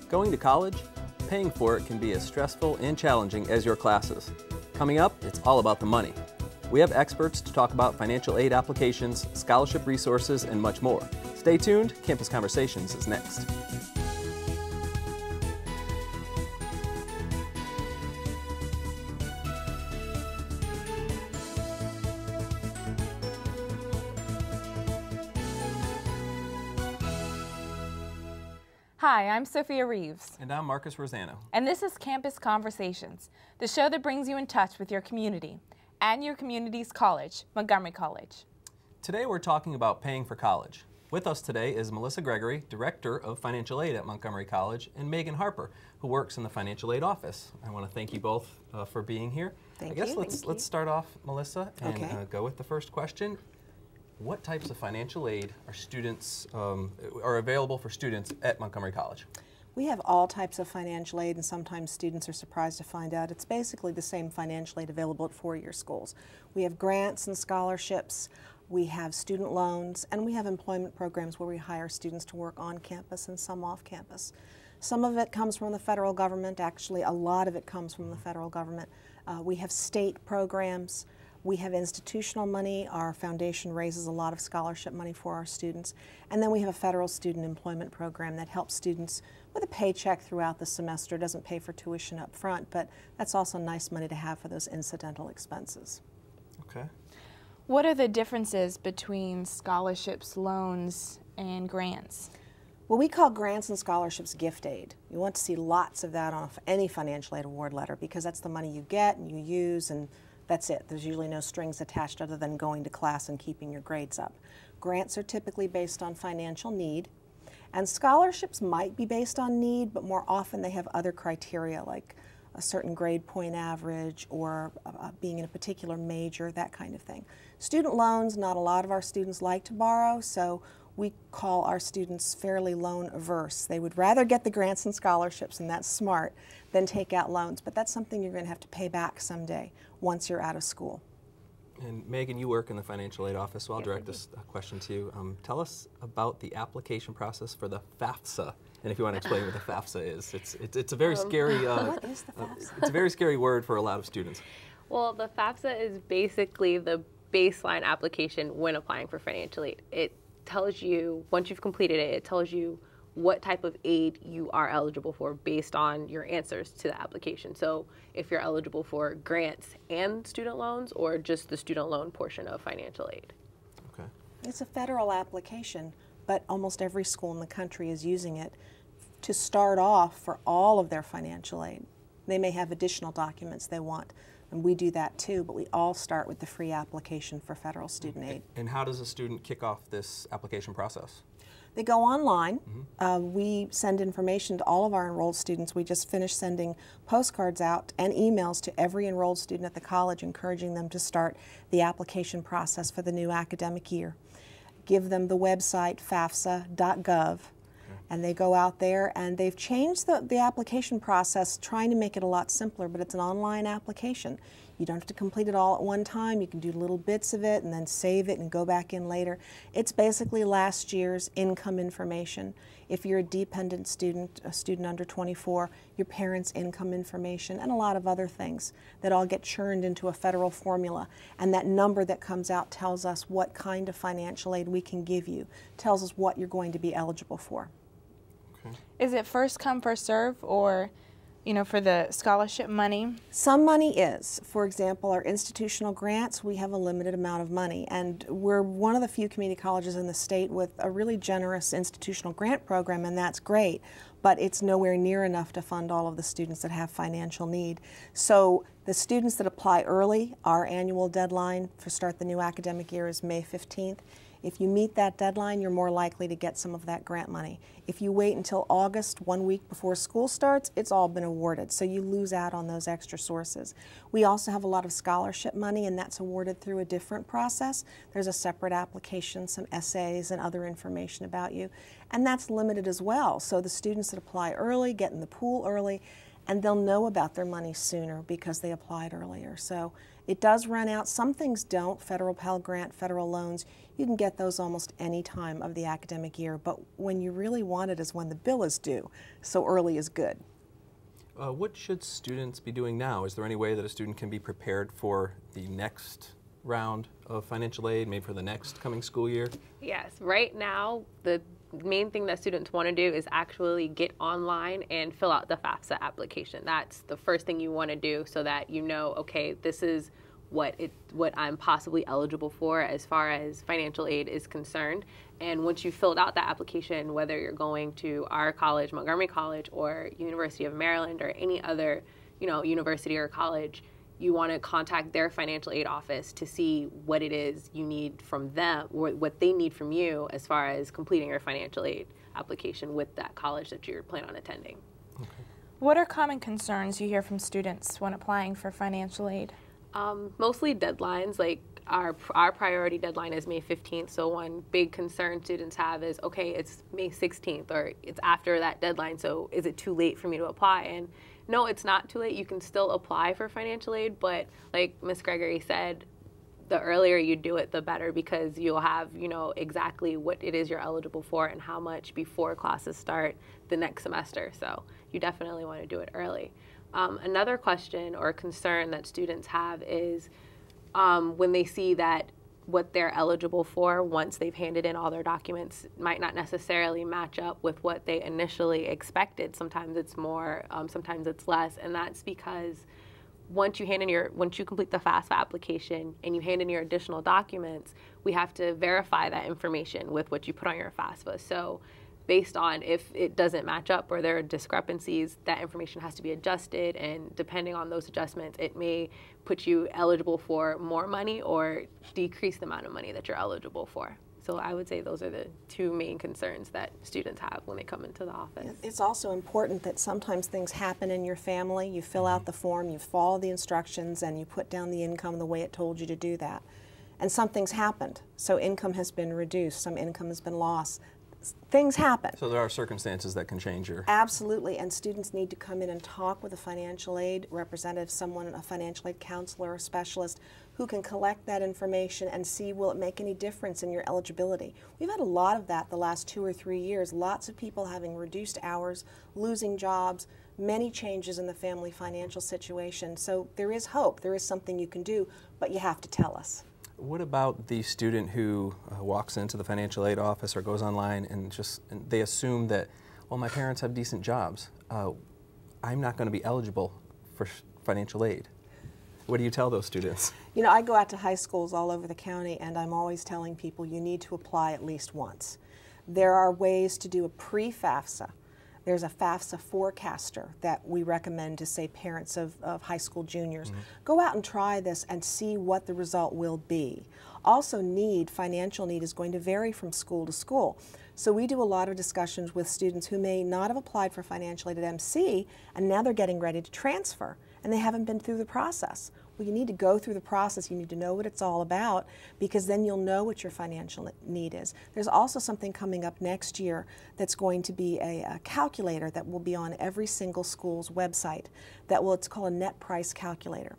Going to college? Paying for it can be as stressful and challenging as your classes. Coming up, it's all about the money. We have experts to talk about financial aid applications, scholarship resources, and much more. Stay tuned, Campus Conversations is next. Hi, I'm Sophia Reeves. And I'm Marcus Rosano. And this is Campus Conversations, the show that brings you in touch with your community and your community's college, Montgomery College. Today we're talking about paying for college. With us today is Melissa Gregory, Director of Financial Aid at Montgomery College, and Megan Harper, who works in the Financial Aid Office. I want to thank you both for being here. Thank you. I guess you. let's start off, Melissa, and go with the first question. What types of financial aid are available for students at Montgomery College? We have all types of financial aid, and sometimes students are surprised to find out it's basically the same financial aid available at four-year schools. We have grants and scholarships, we have student loans, and we have employment programs where we hire students to work on campus and some off campus. Some of it comes from the federal government. Actually, a lot of it comes from the federal government. We have state programs. We have institutional money. Our foundation raises a lot of scholarship money for our students. And then we have a federal student employment program that helps students with a paycheck throughout the semester. It doesn't pay for tuition up front, but that's also nice money to have for those incidental expenses. Okay. What are the differences between scholarships, loans, and grants? Well, we call grants and scholarships gift aid. You want to see lots of that on any financial aid award letter because that's the money you get and you use, and that's it. There's usually no strings attached other than going to class and keeping your grades up. Grants are typically based on financial need, and scholarships might be based on need, but more often they have other criteria like a certain grade point average or being in a particular major, that kind of thing. Student loans, not a lot of our students like to borrow, so we call our students fairly loan averse. They would rather get the grants and scholarships, and that's smart, than take out loans. But that's something you're going to have to pay back someday once you're out of school. And Megan, you work in the Financial Aid Office, so I'll direct this question to you. Tell us about the application process for the Fafsa. And if you want to explain what the Fafsa is, it's a very scary. What is the Fafsa? It's a very scary word for a lot of students. Well, the Fafsa is basically the baseline application when applying for financial aid. It tells you, once you've completed it, it tells you what type of aid you are eligible for based on your answers to the application. So if you're eligible for grants and student loans or just the student loan portion of financial aid. Okay. It's a federal application, but almost every school in the country is using it to start off for all of their financial aid. They may have additional documents they want, and we do that too, but we all start with the free application for federal student aid. And how does a student kick off this application process? They go online. We send information to all of our enrolled students. We just finished sending postcards out and emails to every enrolled student at the college encouraging them to start the application process for the new academic year. Give them the website fafsa.gov. And they go out there, and they've changed the application process, trying to make it a lot simpler, but it's an online application. You don't have to complete it all at one time. You can do little bits of it and then save it and go back in later. It's basically last year's income information. If you're a dependent student, a student under 24, your parents' income information, and a lot of other things that all get churned into a federal formula. And that number that comes out tells us what kind of financial aid we can give you, tells us what you're going to be eligible for. Is it first come, first serve, or, for the scholarship money? Some money is. For example, our institutional grants, we have a limited amount of money, and we're one of the few community colleges in the state with a really generous institutional grant program, and that's great, but it's nowhere near enough to fund all of the students that have financial need. So the students that apply early, our annual deadline for start the new academic year is May 15th. If you meet that deadline, you're more likely to get some of that grant money. If you wait until August, 1 week before school starts, it's all been awarded, so you lose out on those extra sources. We also have a lot of scholarship money, and that's awarded through a different process. There's a separate application, some essays, and other information about you, and that's limited as well. So the students that apply early get in the pool early, and they'll know about their money sooner because they applied earlier. So it does run out. Some things don't. Federal Pell Grant, federal loans, you can get those almost any time of the academic year, but when you really want it is when the bill is due. So early is good. What should students be doing now? Is there any way that a student can be prepared for the next round of financial aid, maybe for the next coming school year? Yes, right now the main thing that students want to do is actually get online and fill out the Fafsa application. That's the first thing you want to do so that you know, okay, this is what I'm possibly eligible for as far as financial aid is concerned. And once you've filled out that application, whether you're going to our college, Montgomery College, or University of Maryland, or any other, university or college, you want to contact their financial aid office to see what it is you need from them, or what they need from you as far as completing your financial aid application with that college that you're planning on attending. Okay. What are common concerns you hear from students when applying for financial aid? Mostly deadlines. Like our priority deadline is May 15th, so one big concern students have is, okay, it's May 16th, or it's after that deadline, so is it too late for me to apply? And no, it's not too late. You can still apply for financial aid, but like Ms. Gregory said, the earlier you do it, the better, because you'll have, exactly what it is you're eligible for and how much before classes start the next semester. So you definitely want to do it early. Another question or concern that students have is when they see that what they're eligible for once they've handed in all their documents might not necessarily match up with what they initially expected. Sometimes it's more, sometimes it's less, and that's because once you complete the FAFSA application and you hand in your additional documents, we have to verify that information with what you put on your FAFSA. So based on if it doesn't match up or there are discrepancies, that information has to be adjusted, and depending on those adjustments, it may put you eligible for more money or decrease the amount of money that you're eligible for. So I would say those are the two main concerns that students have when they come into the office. It's also important that sometimes things happen in your family. You fill out the form, you follow the instructions, and you put down the income the way it told you to do that. And something's happened. So income has been reduced, some income has been lost. Things happen. So there are circumstances that can change your... Absolutely, and students need to come in and talk with a financial aid representative, a financial aid counselor or specialist who can collect that information and see, will it make any difference in your eligibility. We've had a lot of that the last 2 or 3 years, lots of people having reduced hours, losing jobs, many changes in the family financial situation. So there is hope, there is something you can do, but you have to tell us. What about the student who walks into the financial aid office or goes online and they assume that, well, my parents have decent jobs. I'm not going to be eligible for financial aid. What do you tell those students? I go out to high schools all over the county, and I'm always telling people you need to apply at least once. There are ways to do a pre-FAFSA. There's a Fafsa forecaster that we recommend to, say, parents of high school juniors. Go out and try this and see what the result will be. Also, financial need is going to vary from school to school. So we do a lot of discussions with students who may not have applied for financial aid at MC, and now they're getting ready to transfer, and they haven't been through the process. Well, you need to go through the process. You need to know what it's all about, because then you'll know what your financial need is. There's also something coming up next year that's going to be a calculator that will be on every single school's website. It's called a net price calculator.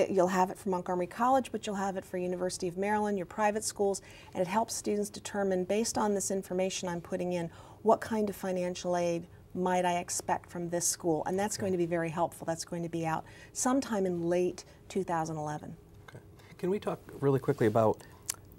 You'll have it for Montgomery College, but you'll have it for University of Maryland, your private schools, and it helps students determine, based on this information I'm putting in, what kind of financial aid might I expect from this school. And that's going to be very helpful. That's going to be out sometime in late 2011. Okay. Can we talk really quickly about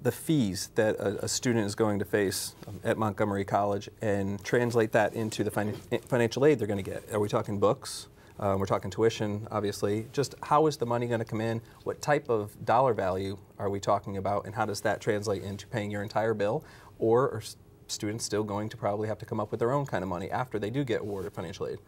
the fees that a student is going to face at Montgomery College and translate that into the financial aid they're going to get? Are we talking books? We're talking tuition, obviously. Just how is the money going to come in? What type of dollar value are we talking about, and how does that translate into paying your entire bill? Or are students still going to probably have to come up with their own kind of money after they do get awarded financial aid?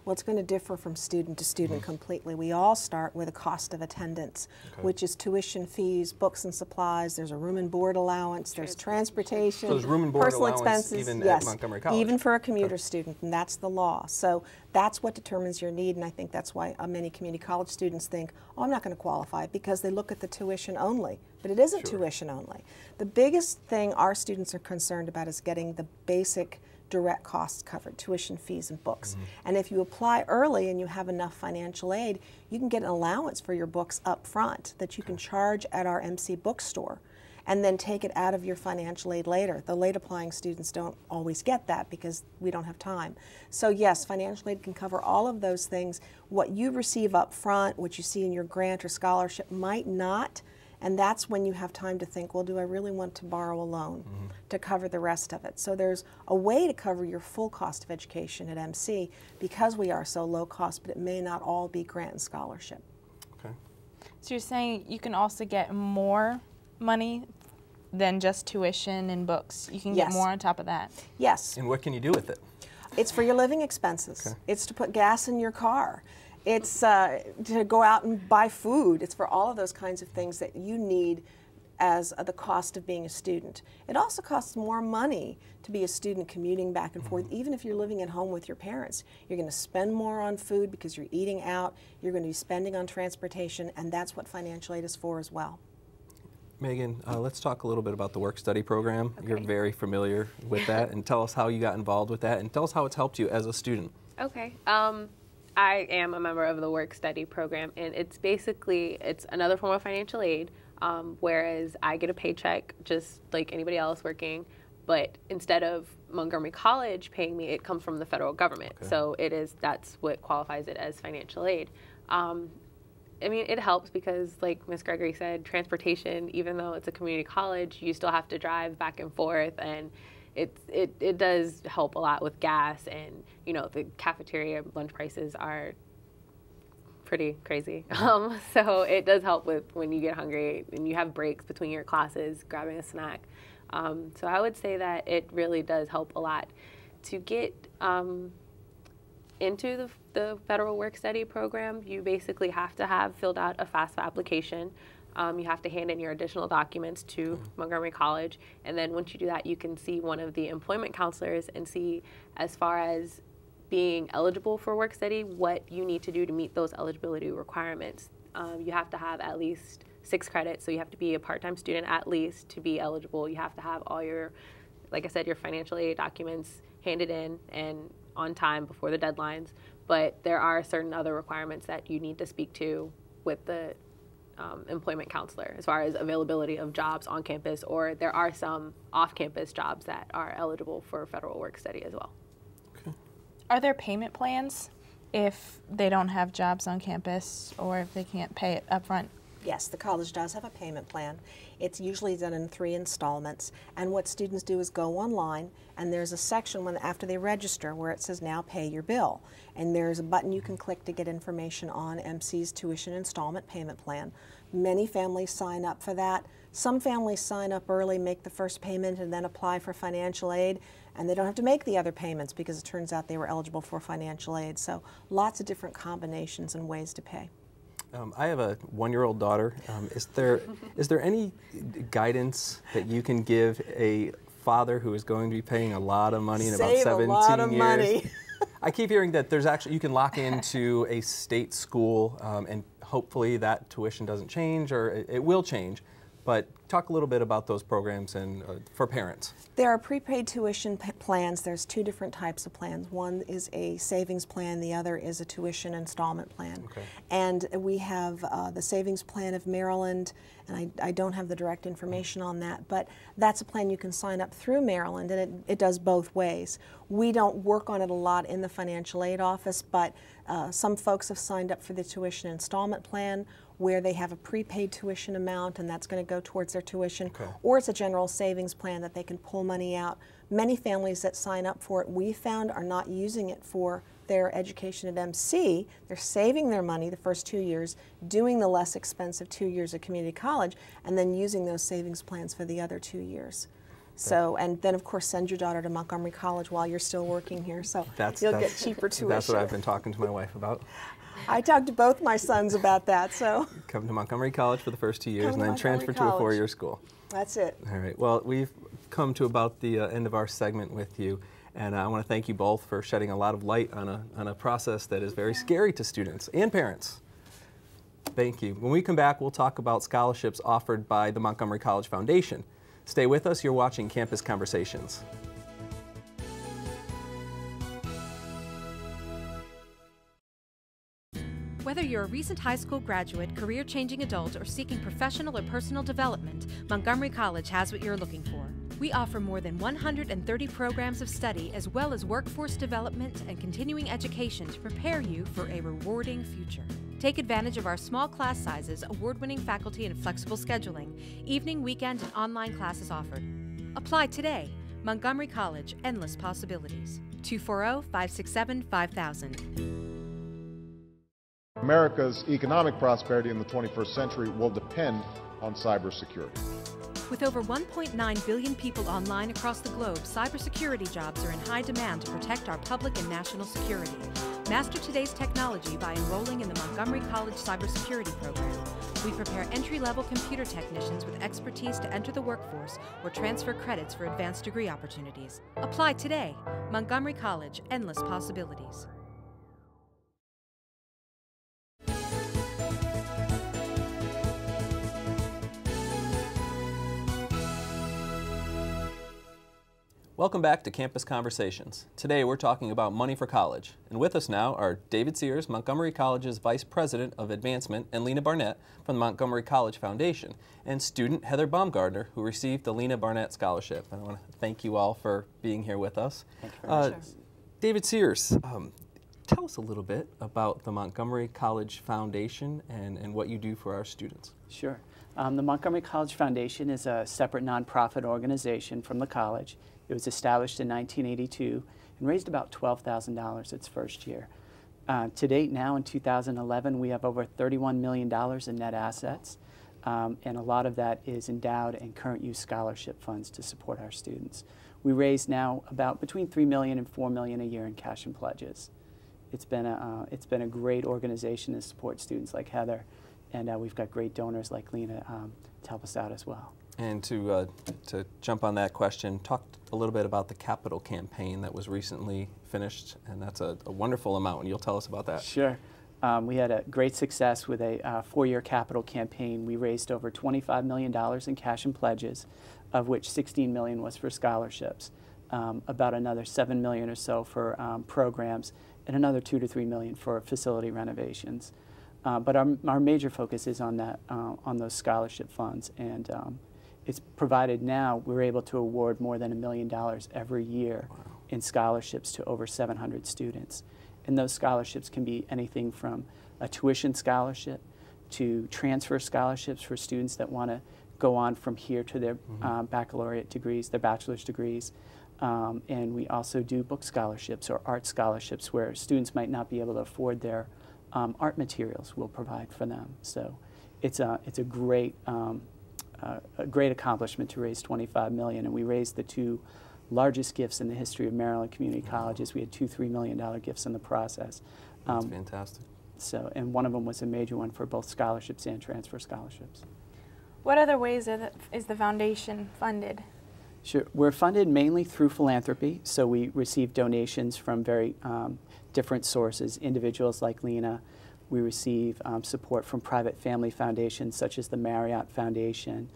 Well, it's going to differ from student to student completely. We all start with a cost of attendance, which is tuition fees, books and supplies. There's a room and board allowance. There's transportation, so there's room and board personal allowance expenses. Even at Montgomery College? Even for a commuter student, and that's the law. So that's what determines your need, and I think that's why many community college students think, oh, I'm not going to qualify, because they look at the tuition only. But it isn't tuition only. The biggest thing our students are concerned about is getting the basic direct costs covered, tuition, fees, and books. And if you apply early and you have enough financial aid, you can get an allowance for your books up front that you can charge at our MC bookstore and then take it out of your financial aid later. The late applying students don't always get that because we don't have time. So yes, financial aid can cover all of those things. What you receive up front, what you see in your grant or scholarship might not, and that's when you have time to think, well, do I really want to borrow a loan to cover the rest of it? So there's a way to cover your full cost of education at MC because we are so low cost, but it may not all be grant and scholarship. Okay. So you're saying you can also get more money than just tuition and books. You can get more on top of that. Yes. And what can you do with it? It's for your living expenses. Okay. It's to put gas in your car. It's to go out and buy food. It's for all of those kinds of things that you need as the cost of being a student. It also costs more money to be a student commuting back and forth, even if you're living at home with your parents. You're going to spend more on food because you're eating out. You're going to be spending on transportation, and that's what financial aid is for as well. Megan, let's talk a little bit about the work-study program. Okay. You're very familiar with that, and tell us how you got involved with that, and tell us how it's helped you as a student. Okay. I am a member of the work-study program, and it's basically, it's another form of financial aid, whereas I get a paycheck just like anybody else working, but instead of Montgomery College paying me, it comes from the federal government. Okay. So that's what qualifies it as financial aid. I mean, it helps because, like Ms. Gregory said, transportation, even though it's a community college, you still have to drive back and forth, and it does help a lot with gas, and, you know, the cafeteria lunch prices are pretty crazy. So it does help with when you get hungry and you have breaks between your classes, grabbing a snack. So I would say that it really does help a lot to get into the federal work-study program. You basically have to have filled out a Fafsa application. You have to hand in your additional documents to Montgomery College, and then once you do that, you can see one of the employment counselors and see, as far as being eligible for work-study, what you need to do to meet those eligibility requirements. You have to have at least 6 credits, so you have to be a part-time student at least to be eligible. You have to have all your, like I said, your financial aid documents handed in and on time before the deadlines, but there are certain other requirements that you need to speak to with the employment counselor as far as availability of jobs on campus, or there are some off-campus jobs that are eligible for federal work-study as well. Okay. Are there payment plans if they don't have jobs on campus or if they can't pay it up front? Yes, the college does have a payment plan. It's usually done in 3 installments, and what students do is go online, and there's a section after they register where it says now pay your bill, and there's a button you can click to get information on MC's tuition installment payment plan. Many families sign up for that. Some families sign up early, make the first payment, and then apply for financial aid, and they don't have to make the other payments because it turns out they were eligible for financial aid. So lots of different combinations and ways to pay. I have a 1-year-old daughter. Is there any guidance that you can give a father who is going to be paying a lot of money in about 17 years? Save a lot of money. I keep hearing that there's actually, you can lock into a state school, and hopefully that tuition doesn't change, or it will change. But talk a little bit about those programs and for parents. There are prepaid tuition plans. There's 2 different types of plans. One is a savings plan, the other is a tuition installment plan. Okay. And we have the savings plan of Maryland, and I don't have the direct information on that, but that's a plan you can sign up through Maryland, and it does both ways. We don't work on it a lot in the financial aid office, but some folks have signed up for the tuition installment plan, where they have a prepaid tuition amount, and that's going to go towards their tuition, okay. Or it's a general savings plan that they can pull money out. Many families that sign up for it, we found, are not using it for their education at MC. They're saving their money the first 2 years, doing the less expensive 2 years of community college, and then using those savings plans for the other 2 years. So, and then of course send your daughter to Montgomery College while you're still working here, so you'll get cheaper tuition. That's what I've been talking to my wife about. I talked to both my sons about that, so. Come to Montgomery College for the first 2 years and then transfer to a 4-year school. That's it. All right. Well, we've come to about the end of our segment with you, and I want to thank you both for shedding a lot of light on a process that is very scary to students and parents. Thank you. When we come back, we'll talk about scholarships offered by the Montgomery College Foundation. Stay with us. You're watching Campus Conversations. Whether you're a recent high school graduate, career-changing adult, or seeking professional or personal development, Montgomery College has what you're looking for. We offer more than 130 programs of study as well as workforce development and continuing education to prepare you for a rewarding future. Take advantage of our small class sizes, award-winning faculty, and flexible scheduling. Evening, weekend, and online classes offered. Apply today. Montgomery College, endless possibilities. 240-567-5000. America's economic prosperity in the 21st century will depend on cybersecurity. With over 1.9 billion people online across the globe, cybersecurity jobs are in high demand to protect our public and national security. Master today's technology by enrolling in the Montgomery College Cybersecurity Program. We prepare entry-level computer technicians with expertise to enter the workforce or transfer credits for advanced degree opportunities. Apply today. Montgomery College, endless possibilities. Welcome back to Campus Conversations. Today we're talking about money for college. And with us now are David Sears, Montgomery College's Vice President of Advancement, and Lena Barnett from the Montgomery College Foundation, and student Heather Baumgardner, who received the Lena Barnett Scholarship. And I want to thank you all for being here with us. Thank you very much. David Sears, tell us a little bit about the Montgomery College Foundation and what you do for our students. Sure. The Montgomery College Foundation is a separate nonprofit organization from the college. It was established in 1982 and raised about $12,000 its first year. To date now in 2011, we have over $31 million in net assets, and a lot of that is endowed and current use scholarship funds to support our students. We raise now about between $3 million and $4 million a year in cash and pledges. It's been a great organization to support students like Heather, and we've got great donors like Lena to help us out as well. And to jump on that question, talk a little bit about the capital campaign that was recently finished, and that's a wonderful amount, and you'll tell us about that. Sure. We had a great success with a four-year capital campaign. We raised over $25 million in cash and pledges, of which $16 million was for scholarships, about another $7 million or so for programs, and another $2 to $3 million for facility renovations. But our major focus is on that, on those scholarship funds, and it's provided now we're able to award more than $1 million every year in scholarships to over 700 students. And those scholarships can be anything from a tuition scholarship to transfer scholarships for students that want to go on from here to their baccalaureate degrees, their bachelor's degrees. And we also do book scholarships or art scholarships where students might not be able to afford their art materials. We'll provide for them. So it's a great accomplishment to raise $25 million, and we raised the two largest gifts in the history of Maryland community colleges. We had two $3 million gifts in the process. That's fantastic. So, and one of them was a major one for both scholarships and transfer scholarships. What other ways is the foundation funded? Sure. We're funded mainly through philanthropy, so we receive donations from very different sources, individuals like Lena. We receive support from private family foundations such as the Marriott Foundation,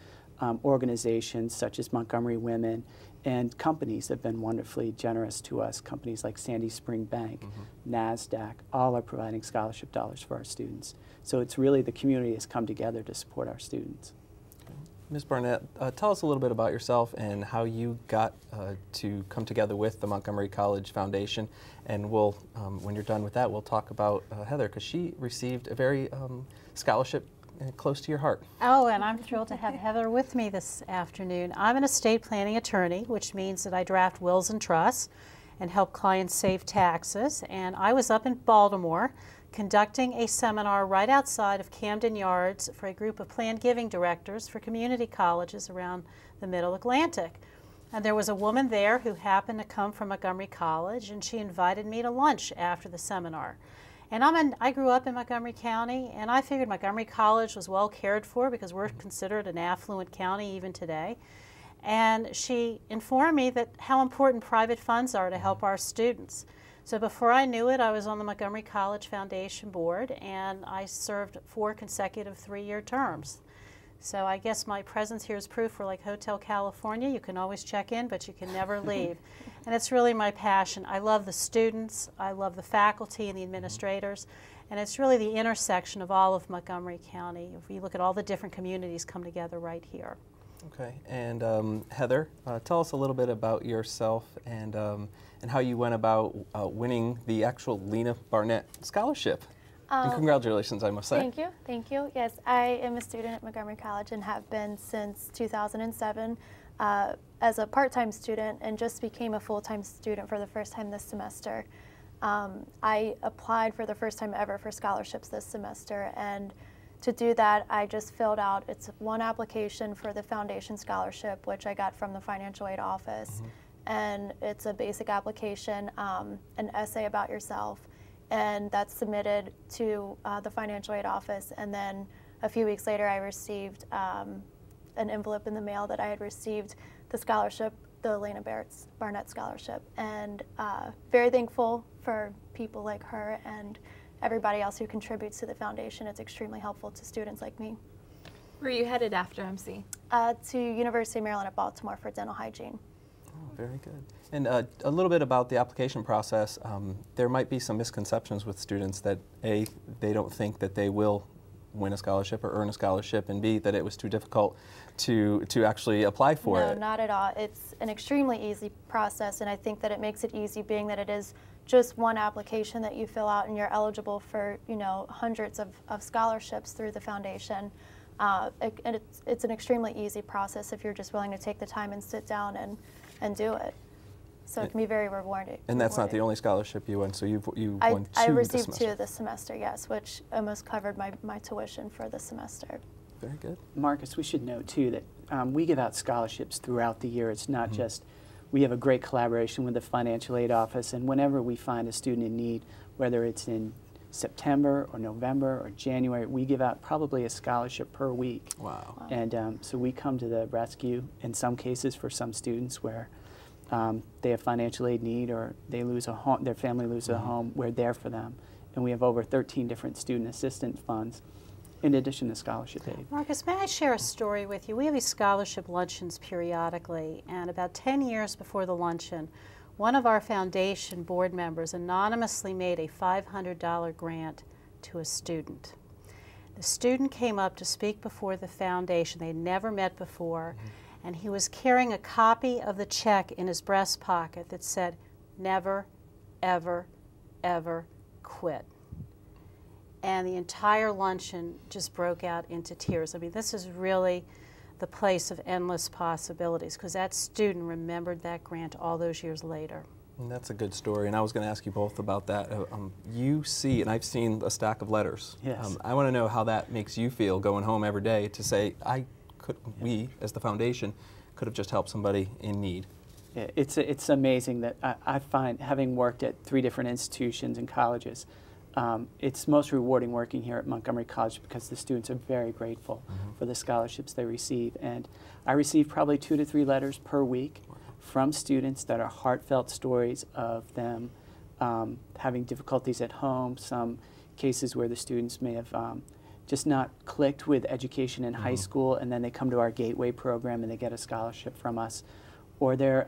organizations such as Montgomery Women, and companies have been wonderfully generous to us. Companies like Sandy Spring Bank, NASDAQ, all are providing scholarship dollars for our students. So it's really the community has come together to support our students. Ms. Barnett, tell us a little bit about yourself and how you got to come together with the Montgomery College Foundation. And we'll, when you're done with that, we'll talk about Heather, because she received a very scholarship close to your heart. Oh, and I'm thrilled to have Heather with me this afternoon. I'm an estate planning attorney, which means that I draft wills and trusts and help clients save taxes. And I was up in Baltimore conducting a seminar right outside of Camden Yards for a group of planned giving directors for community colleges around the Middle Atlantic. And there was a woman there who happened to come from Montgomery College, and she invited me to lunch after the seminar. And I grew up in Montgomery County, and I figured Montgomery College was well cared for because we're considered an affluent county even today. And she informed me that how important private funds are to help our students. So before I knew it, I was on the Montgomery College Foundation Board, and I served 4 consecutive 3-year terms. So I guess my presence here is proof we're like Hotel California. You can always check in, but you can never leave. And it's really my passion. I love the students, I love the faculty and the administrators, and it's really the intersection of all of Montgomery County. If you look at all the different communities come together right here. Okay, and Heather, tell us a little bit about yourself and how you went about winning the actual Lena Barnett Scholarship. And congratulations, I must say. Thank you, thank you. Yes, I am a student at Montgomery College and have been since 2007 as a part-time student, and just became a full-time student for the first time this semester. I applied for the first time ever for scholarships this semester, and to do that, I just filled out, it's one application for the foundation scholarship, which I got from the financial aid office. And it's a basic application, an essay about yourself, and that's submitted to the financial aid office. And then a few weeks later, I received an envelope in the mail that I had received the scholarship, the Lena Barnett Scholarship. And very thankful for people like her and everybody else who contributes to the foundation. It's extremely helpful to students like me. Where are you headed after MC? To University of Maryland at Baltimore for dental hygiene. Oh, very good. And a little bit about the application process. There might be some misconceptions with students that A, they don't think that they will win a scholarship or earn a scholarship, and B, that it was too difficult to actually apply for it. No, not at all. It's an extremely easy process, and I think that it makes it easy being that it is just one application that you fill out, and you're eligible for, you know, hundreds of scholarships through the foundation. And it's an extremely easy process if you're just willing to take the time and sit down and do it. So it can be very rewarding. And that's not the only scholarship you won, so you won two I this received semester. 2 this semester, yes, which almost covered my tuition for the semester. Very good. Marcus, we should note too that we give out scholarships throughout the year. It's not just, we have a great collaboration with the financial aid office, and whenever we find a student in need, whether it's in September or November or January, we give out probably a scholarship per week. Wow. And so we come to the rescue in some cases for some students where they have financial aid need, or they lose a home, their family loses a home. We're there for them. And we have over 13 different student assistance funds in addition to scholarship aid. Marcus, may I share a story with you? We have these scholarship luncheons periodically, and about 10 years before the luncheon, one of our foundation board members anonymously made a $500 grant to a student. The student came up to speak before the foundation. They had never met before, and he was carrying a copy of the check in his breast pocket that said, "Never, ever, ever quit." And the entire luncheon just broke out into tears. I mean, this is really the place of endless possibilities, because that student remembered that grant all those years later. And that's a good story, and I was going to ask you both about that. You see, and I've seen a stack of letters. Yes. I want to know how that makes you feel going home every day to say, we, as the foundation, could have just helped somebody in need. Yeah, it's amazing that I find, having worked at 3 different institutions and colleges, it's most rewarding working here at Montgomery College because the students are very grateful for the scholarships they receive. And I receive probably 2 to 3 letters per week from students that are heartfelt stories of them having difficulties at home, some cases where the students may have just not clicked with education in high school, and then they come to our Gateway program and they get a scholarship from us. Or they're,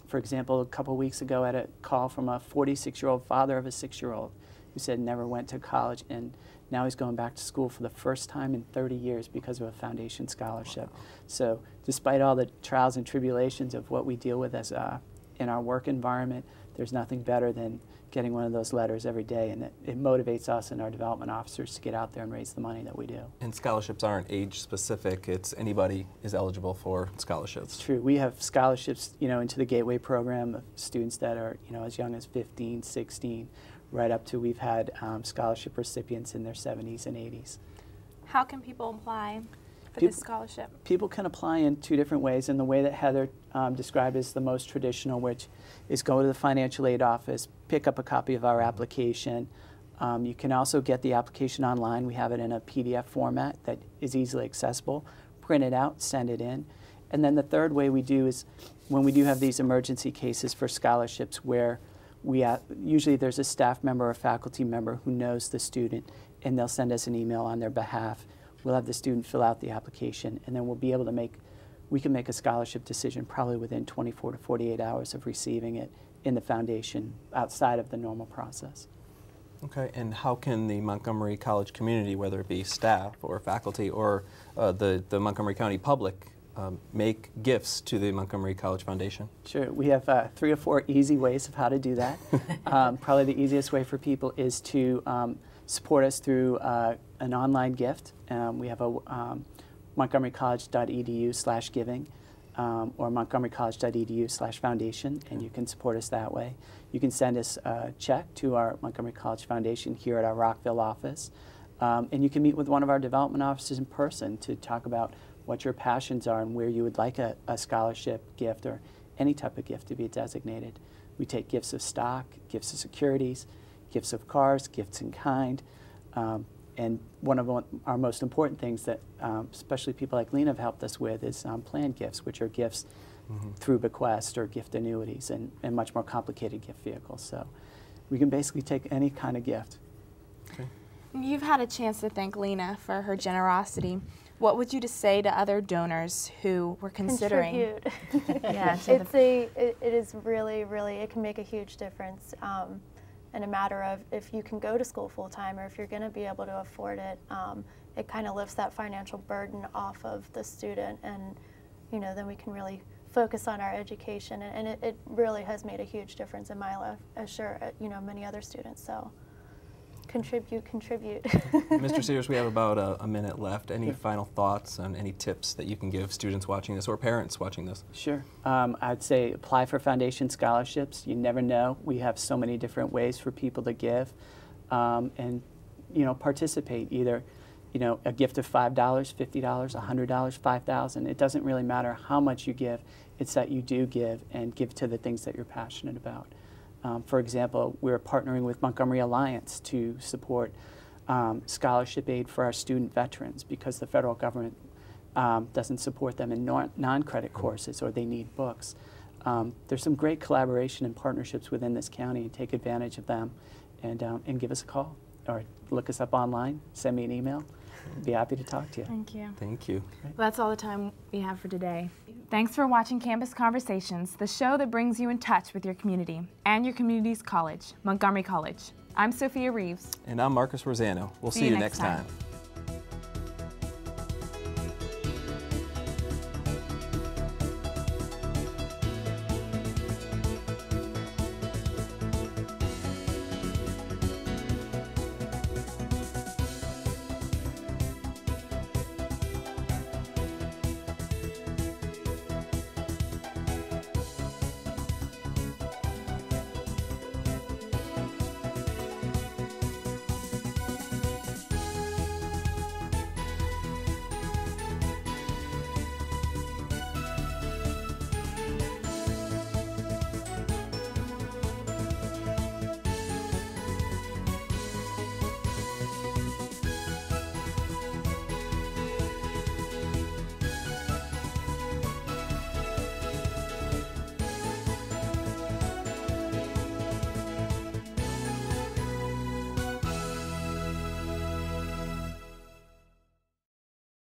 for example, a couple weeks ago I had a call from a 46-year-old father of a 6-year-old who said never went to college, and now he's going back to school for the first time in 30 years because of a foundation scholarship. Wow. So despite all the trials and tribulations of what we deal with as in our work environment, there's nothing better than getting one of those letters every day, and it motivates us and our development officers to get out there and raise the money that we do. And scholarships aren't age specific, it's anybody is eligible for scholarships. It's true. We have scholarships, you know, into the Gateway program of students that are, you know, as young as 15, 16, right up to we've had scholarship recipients in their 70s and 80s. How can people apply for this scholarship? People can apply in 2 different ways, and the way that Heather described is the most traditional, which is go to the financial aid office, pick up a copy of our application. You can also get the application online. We have it in a PDF format that is easily accessible. Print it out, send it in. And then the third way we do is when we do have these emergency cases for scholarships where usually there's a staff member or faculty member who knows the student, and they'll send us an email on their behalf. We'll have the student fill out the application, and then we'll be able to we can make a scholarship decision probably within 24 to 48 hours of receiving it in the foundation outside of the normal process. Okay, and how can the Montgomery College community, whether it be staff or faculty or the Montgomery County public, make gifts to the Montgomery College Foundation? Sure, we have 3 or 4 easy ways of how to do that. Probably the easiest way for people is to support us through an online gift. We have a montgomerycollege.edu/giving or montgomerycollege.edu/foundation, and you can support us that way. You can send us a check to our Montgomery College Foundation here at our Rockville office, and you can meet with one of our development officers in person to talk about what your passions are and where you would like a scholarship gift or any type of gift to be designated. We take gifts of stock, gifts of securities, gifts of cars, gifts in kind, and one of our most important things that especially people like Lena have helped us with is planned gifts, which are gifts through bequest or gift annuities and much more complicated gift vehicles. So we can basically take any kind of gift. Okay. You've had a chance to thank Lena for her generosity. What would you say to other donors who were considering? Contribute. Yeah, it is really, it can make a huge difference in a matter of if you can go to school full-time or if you're going to be able to afford it. It kind of lifts that financial burden off of the student, and then we can really focus on our education, and it really has made a huge difference in my life, as sure many other students. So contribute. Mr. Sears, we have about a minute left. Any final thoughts and any tips that you can give students watching this or parents watching this? Sure. I'd say apply for foundation scholarships. You never know. We have so many different ways for people to give, and participate. Either a gift of $5, $50, $100, $5,000. It doesn't really matter how much you give. It's that you do give and give to the things that you're passionate about. For example, we're partnering with Montgomery Alliance to support scholarship aid for our student veterans because the federal government doesn't support them in non-credit courses or they need books. There's some great collaboration and partnerships within this county, and take advantage of them and give us a call or look us up online, send me an email. I'd be happy to talk to you. Thank you. Thank you. Well, that's all the time we have for today. Thanks for watching Campus Conversations, the show that brings you in touch with your community and your community's college, Montgomery College. I'm Sophia Reeves. And I'm Marcus Rosano. We'll see you next time.